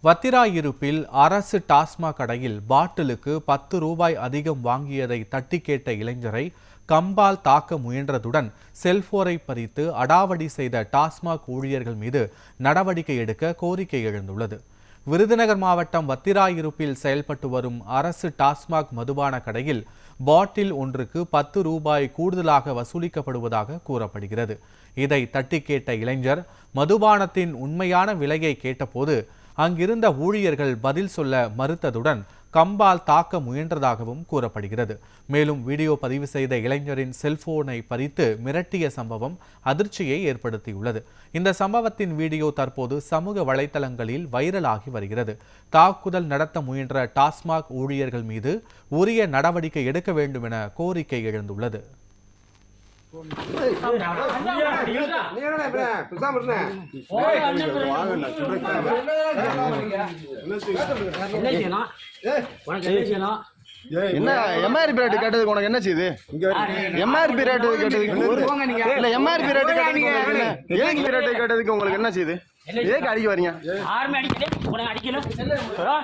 வத்திராயிருப்பில் அரசு டாஸ்மாக் கடையில் பாட்டிலுக்கு 10 ரூபாய் அதிகம் வாங்கியதை தட்டி கேட்ட இளைஞரை கம்பால் தாக்க முயன்றதுடன் செல்போனை பறித்து அடாவடி செய்த டாஸ்மாக் ஊழியர்கள் மீது நடவடிக்கை எடுக்க கோரிக்கை எழுந்துள்ளது. விருதுநகர் மாவட்டம் வத்திராயிருப்பில் செயல்பட்டு வரும் அரசு டாஸ்மாக் மதுபான கடையில் பாட்டில் ஒன்றுக்கு 10 ரூபாய் கூடுதலாக வசூலிக்கப்படுவதாக கூறப்படுகிறது. இதை தட்டி கேட்ட இளைஞர் மதுபானத்தின் உண்மையான விலையை கேட்டபோது அங்கிருந்த ஊழியர்கள் பதில் சொல்ல மறுத்ததுடன் கம்பால் தாக்க முயன்றதாகவும் கூறப்படுகிறது. மேலும் வீடியோ பதிவு செய்த இளைஞரின் செல்போனை பறித்து மிரட்டிய சம்பவம் அதிர்ச்சியை ஏற்படுத்தியுள்ளது. இந்த சம்பவத்தின் வீடியோ தற்போது சமூக வலைதளங்களில் வைரலாகி வருகிறது. தாக்குதல் நடத்த முயன்ற டாஸ்மாக் ஊழியர்கள் மீது உரிய நடவடிக்கை எடுக்க வேண்டும் என கோரிக்கை எழுந்துள்ளது. என்ன எம்ஆர்பி ரேட் கேட்டதுக்கு உனக்கு என்ன செய்யுது? எம்ஆர்பி ரேட் கேட்டதுக்கு இல்ல எம்ஆர்பி ரேட் கேட்டதுக்கு ரேட் கேட்டதுக்கு உங்களுக்கு என்ன செய்யுது? ஏக்கு அடிக்க வரீங்க? யாருமே அடிக்கல, உனக்கு அடிக்கல.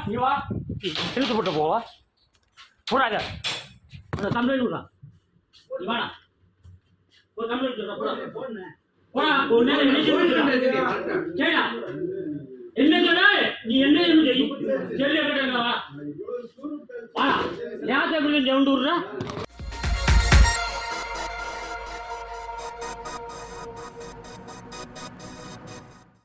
நீ வா, இழுத்து போட்டு போவா போடாத. கம்ப்ளைண்ட் விடுறான். நீ வாடா, ஒரு கம்ப்ளைண்ட் விடுறா. போடா போடா, ஒரு நேரம் என்ன செய்யடா? என்ன சொல்ற? நீ என்ன செய்ய? சொல்லு கேட்டா வா. வா, யாத்தை எப்படி ஜவுண்டு விடுறா?